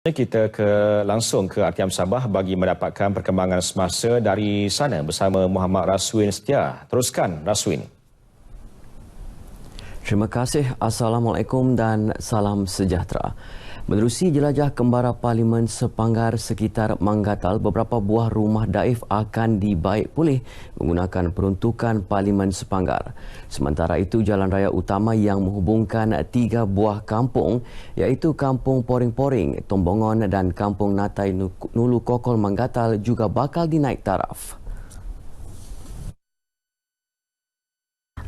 Kita langsung ke RTM Sabah bagi mendapatkan perkembangan semasa dari sana bersama Muhammad Raswin Setia. Teruskan, Raswin. Terima kasih. Assalamualaikum dan salam sejahtera. Menerusi jelajah kembara Parlimen Sepanggar sekitar Manggatal, beberapa buah rumah daif akan dibaik pulih menggunakan peruntukan Parlimen Sepanggar. Sementara itu, jalan raya utama yang menghubungkan 3 buah kampung iaitu Kampung Poring-Poring, Tombongon dan Kampung Natai Nulu Kokol Manggatal juga bakal dinaik taraf.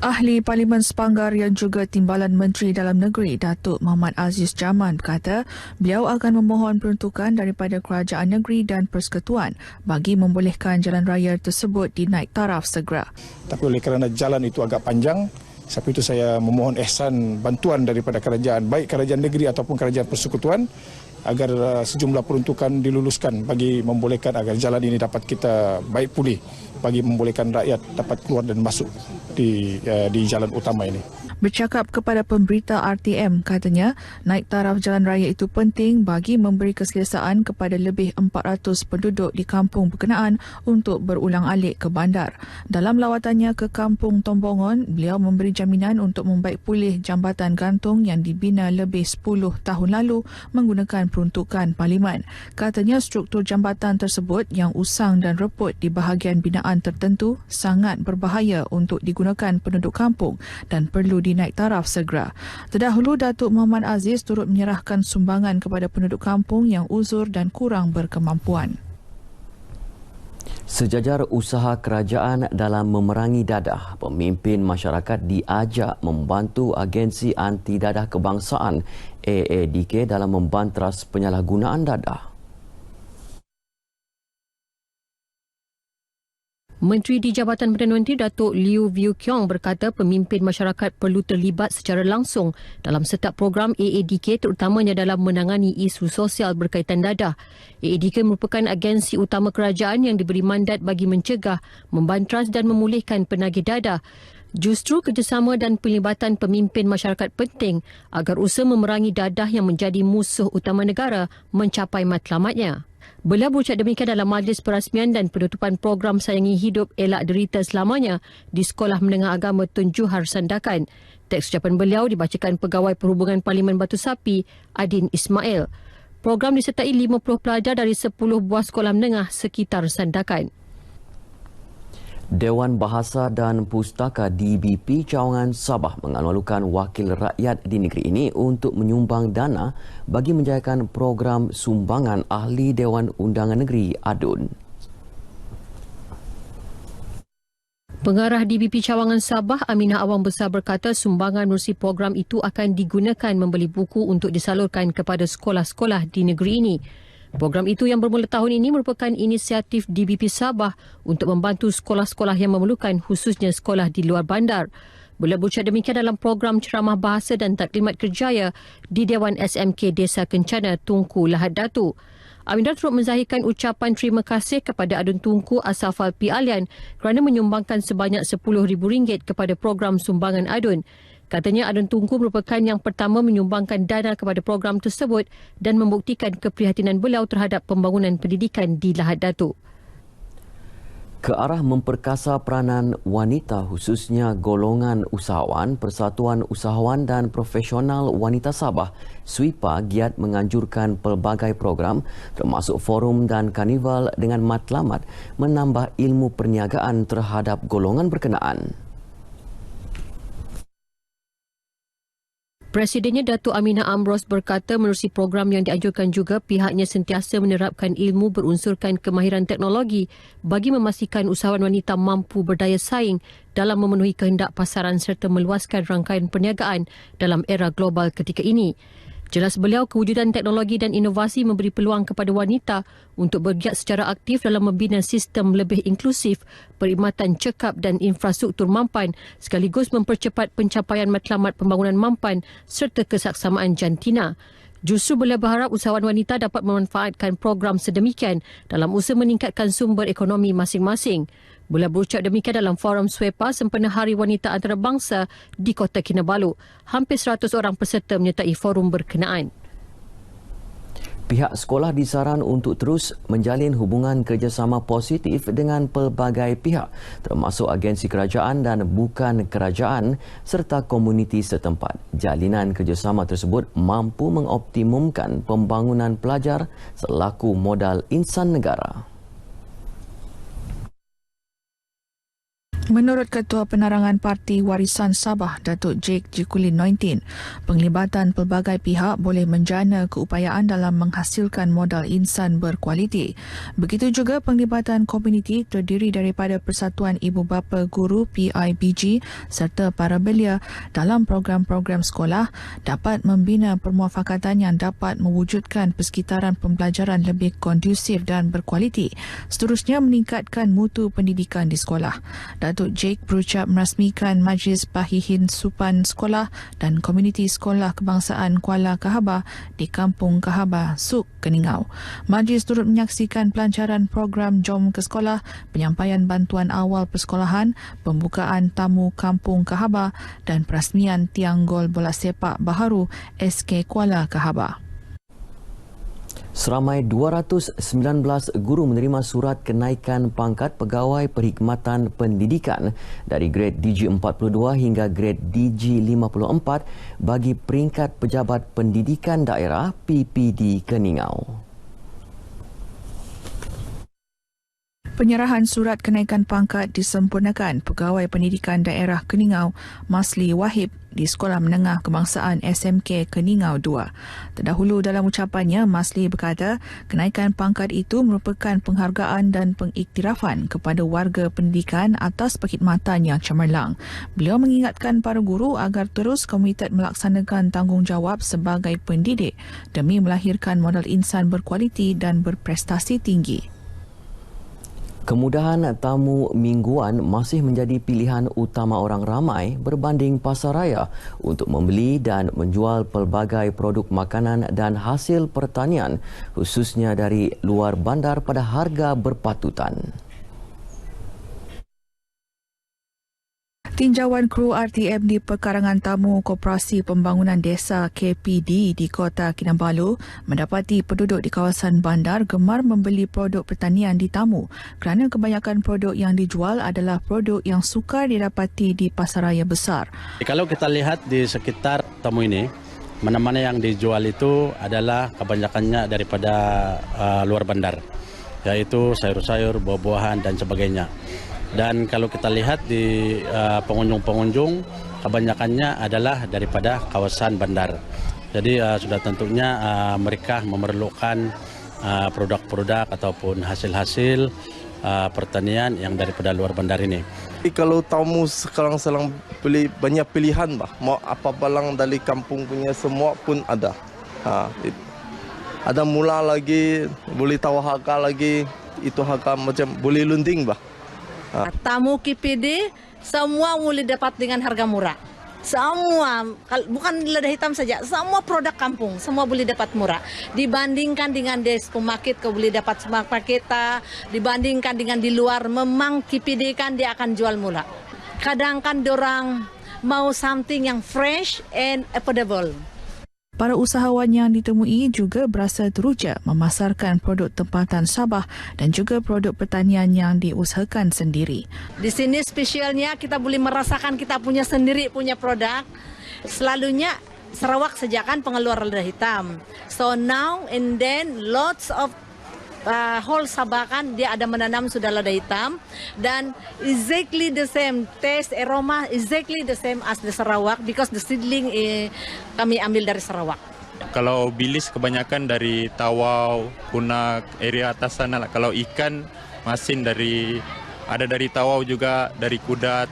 Ahli Parlimen Sepanggar yang juga Timbalan Menteri Dalam Negeri Datuk Muhammad Aziz Jaman berkata beliau akan memohon peruntukan daripada Kerajaan Negeri dan Persekutuan bagi membolehkan jalan raya tersebut dinaik taraf segera. Tapi oleh kerana jalan itu agak panjang, sebab itu saya memohon ihsan bantuan daripada kerajaan, baik kerajaan negeri ataupun kerajaan persekutuan, agar sejumlah peruntukan diluluskan bagi membolehkan agar jalan ini dapat kita baik pulih, bagi membolehkan rakyat dapat keluar dan masuk di jalan utama ini. Bercakap kepada pemberita RTM, katanya naik taraf jalan raya itu penting bagi memberi keselesaan kepada lebih 400 penduduk di kampung berkenaan untuk berulang-alik ke bandar. Dalam lawatannya ke Kampung Tombongon, beliau memberi jaminan untuk membaik pulih jambatan gantung yang dibina lebih 10 tahun lalu menggunakan peruntukan Parlimen. Katanya struktur jambatan tersebut yang usang dan reput di bahagian binaan tertentu sangat berbahaya untuk digunakan penduduk kampung dan perlu dinaik taraf segera. Terdahulu, Datuk Muhammad Aziz turut menyerahkan sumbangan kepada penduduk kampung yang uzur dan kurang berkemampuan. Sejajar usaha kerajaan dalam memerangi dadah, pemimpin masyarakat diajak membantu agensi anti dadah kebangsaan AADK dalam membantras penyalahgunaan dadah. Menteri di Jabatan Perdana Menteri Datuk Liew View Keong berkata pemimpin masyarakat perlu terlibat secara langsung dalam setiap program AADK terutamanya dalam menangani isu sosial berkaitan dadah. AADK merupakan agensi utama kerajaan yang diberi mandat bagi mencegah, membantras dan memulihkan penagih dadah. Justru kerjasama dan pelibatan pemimpin masyarakat penting agar usaha memerangi dadah yang menjadi musuh utama negara mencapai matlamatnya. Beliau berucap demikian dalam majlis perasmian dan penutupan program Sayangi Hidup Elak Derita Selamanya di Sekolah Menengah Agama Tun Juhar Sandakan. Teks ucapan beliau dibacakan Pegawai Perhubungan Parlimen Batu Sapi, Adin Ismail. Program disertai 50 pelajar dari 10 buah sekolah menengah sekitar Sandakan. Dewan Bahasa dan Pustaka DBP Cawangan Sabah mengalu-alukan wakil rakyat di negeri ini untuk menyumbang dana bagi menjayakan program sumbangan ahli Dewan Undangan Negeri ADUN. Pengarah DBP Cawangan Sabah, Aminah Awang Besar berkata sumbangan menerusi program itu akan digunakan membeli buku untuk disalurkan kepada sekolah-sekolah di negeri ini. Program itu yang bermula tahun ini merupakan inisiatif DBP Sabah untuk membantu sekolah-sekolah yang memerlukan, khususnya sekolah di luar bandar. Beliau berucap demikian dalam program ceramah bahasa dan taklimat kerjaya di Dewan SMK Desa Kencana, Tunku, Lahad Datu. Aminah turut menzahirkan ucapan terima kasih kepada Adun Tunku Asafal P. Alian kerana menyumbangkan sebanyak RM10,000 kepada program sumbangan Adun. Katanya Adun Tunku merupakan yang pertama menyumbangkan dana kepada program tersebut dan membuktikan keprihatinan beliau terhadap pembangunan pendidikan di Lahad Datu. Ke arah memperkasa peranan wanita khususnya golongan usahawan, Persatuan Usahawan dan Profesional Wanita Sabah, SWIPA, giat menganjurkan pelbagai program termasuk forum dan karnival dengan matlamat menambah ilmu perniagaan terhadap golongan berkenaan. Presidennya Datuk Aminah Amros berkata menerusi program yang dianjurkan juga pihaknya sentiasa menerapkan ilmu berunsurkan kemahiran teknologi bagi memastikan usahawan wanita mampu berdaya saing dalam memenuhi kehendak pasaran serta meluaskan rangkaian perniagaan dalam era global ketika ini. Jelas beliau, kewujudan teknologi dan inovasi memberi peluang kepada wanita untuk bergiat secara aktif dalam membina sistem lebih inklusif, perkhidmatan cekap dan infrastruktur mampan sekaligus mempercepat pencapaian matlamat pembangunan mampan serta kesaksamaan jantina. Justru beliau berharap usahawan wanita dapat memanfaatkan program sedemikian dalam usaha meningkatkan sumber ekonomi masing-masing. Beliau berucap demikian dalam forum SWEPA sempena Hari Wanita Antarabangsa di Kota Kinabalu. Hampir 100 orang peserta menyertai forum berkenaan. Pihak sekolah disaran untuk terus menjalin hubungan kerjasama positif dengan pelbagai pihak termasuk agensi kerajaan dan bukan kerajaan serta komuniti setempat. Jalinan kerjasama tersebut mampu mengoptimumkan pembangunan pelajar selaku modal insan negara. Menurut Ketua Penerangan Parti Warisan Sabah, Datuk Jake Jikulin 19, penglibatan pelbagai pihak boleh menjana keupayaan dalam menghasilkan modal insan berkualiti. Begitu juga penglibatan komuniti terdiri daripada Persatuan Ibu Bapa Guru PIBG serta para belia dalam program-program sekolah dapat membina permuafakatan yang dapat mewujudkan persekitaran pembelajaran lebih kondusif dan berkualiti. Seterusnya meningkatkan mutu pendidikan di sekolah. Datuk Jake berucap merasmikan Majlis Bahihin Supan Sekolah dan Komuniti Sekolah Kebangsaan Kuala Kahaba di Kampung Kahaba, Suk, Keningau. Majlis turut menyaksikan pelancaran program Jom ke Sekolah, penyampaian bantuan awal persekolahan, pembukaan tamu Kampung Kahaba dan perasmian tiang gol bola sepak baharu SK Kuala Kahaba. Seramai 219 guru menerima surat kenaikan pangkat pegawai perkhidmatan pendidikan dari grade DG42 hingga grade DG54 bagi peringkat pejabat pendidikan daerah PPD Keningau. Penyerahan surat kenaikan pangkat disempurnakan Pegawai Pendidikan Daerah Keningau Masli Wahib di Sekolah Menengah Kebangsaan SMK Keningau 2. Terdahulu dalam ucapannya, Masli berkata kenaikan pangkat itu merupakan penghargaan dan pengiktirafan kepada warga pendidikan atas perkhidmatan yang cemerlang. Beliau mengingatkan para guru agar terus komited melaksanakan tanggungjawab sebagai pendidik demi melahirkan modal insan berkualiti dan berprestasi tinggi. Kemudahan tamu mingguan masih menjadi pilihan utama orang ramai berbanding pasaraya untuk membeli dan menjual pelbagai produk makanan dan hasil pertanian khususnya dari luar bandar pada harga berpatutan. Tinjauan kru RTM di Perkarangan Tamu Koperasi Pembangunan Desa KPD di Kota Kinabalu mendapati penduduk di kawasan bandar gemar membeli produk pertanian di Tamu kerana kebanyakan produk yang dijual adalah produk yang sukar didapati di pasaraya besar. Kalau kita lihat di sekitar Tamu ini, mana-mana yang dijual itu adalah kebanyakannya daripada luar bandar, yaitu sayur-sayur, buah-buahan dan sebagainya. Dan kalau kita lihat di pengunjung-pengunjung, kebanyakannya adalah daripada kawasan bandar. Jadi sudah tentunya mereka memerlukan produk-produk ataupun hasil-hasil pertanian yang daripada luar bandar ini. Kalau tamu sekarang beli banyak pilihan, mau apa balang dari kampung punya semua pun ada. Ada mula lagi, boleh tahu harga lagi, itu harga macam boleh lunding . Tamu KPD semua boleh dapat dengan harga murah. Semua, bukan lada hitam saja, semua produk kampung, semua boleh dapat murah. Dibandingkan dengan di supermarket, kau boleh dapat supermarket, dibandingkan dengan di luar, memang KPD kan dia akan jual murah. Kadang kan dorang mau something yang fresh and affordable. Para usahawan yang ditemui juga berasa teruja memasarkan produk tempatan Sabah dan juga produk pertanian yang diusahakan sendiri. Di sini spesialnya kita boleh merasakan kita punya sendiri punya produk. Selalunya Sarawak saja kan pengeluar lada hitam. So now and then lots of whole Sabah kan dia ada menanam sudah lada hitam dan exactly the same taste, aroma exactly the same as the Sarawak because the seedling kami ambil dari Sarawak. Kalau bilis kebanyakan dari Tawau, Kunak, area atas sana lah. Kalau ikan masin ada dari Tawau juga, dari Kudat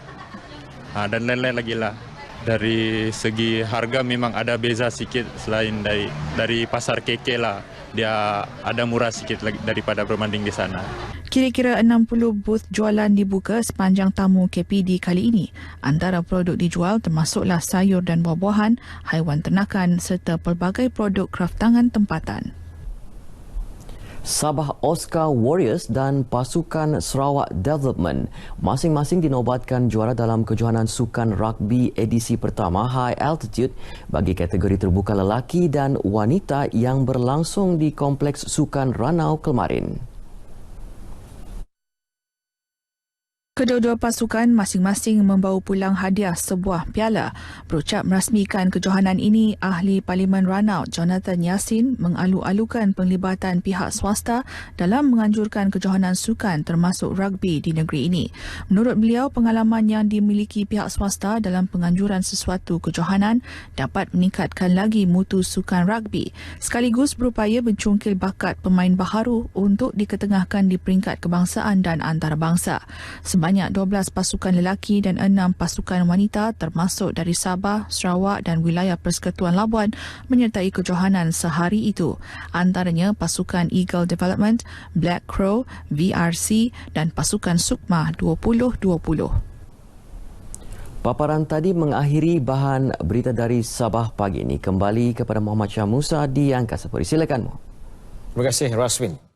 dan lain-lain lagi lah. Dari segi harga memang ada beza sedikit selain dari pasar KK lah. Dia ada murah sikit lagi daripada berbanding di sana. Kira-kira 60 booth jualan dibuka sepanjang tamu KPD kali ini. Antara produk dijual termasuklah sayur dan buah-buahan, haiwan ternakan serta pelbagai produk kraftangan tempatan. Sabah Oscar Warriors dan pasukan Sarawak Development masing-masing dinobatkan juara dalam kejohanan sukan rugby edisi pertama High Altitude bagi kategori terbuka lelaki dan wanita yang berlangsung di Kompleks Sukan Ranau kemarin. Kedua-dua pasukan masing-masing membawa pulang hadiah sebuah piala. Berucap merasmikan kejohanan ini, Ahli Parlimen Ranau Jonathan Yassin mengalu-alukan penglibatan pihak swasta dalam menganjurkan kejohanan sukan termasuk rugby di negeri ini. Menurut beliau, pengalaman yang dimiliki pihak swasta dalam penganjuran sesuatu kejohanan dapat meningkatkan lagi mutu sukan rugby sekaligus berupaya mencungkil bakat pemain baharu untuk diketengahkan di peringkat kebangsaan dan antarabangsa. Sebanyak 12 pasukan lelaki dan 6 pasukan wanita termasuk dari Sabah, Sarawak dan wilayah Persekutuan Labuan menyertai kejohanan sehari itu. Antaranya pasukan Eagle Development, Black Crow, VRC dan pasukan Sukma 2020. Paparan tadi mengakhiri bahan berita dari Sabah pagi ini. Kembali kepada Muhammad Syah Musa di Angkasa Puri. Silakan. Terima kasih Raswin.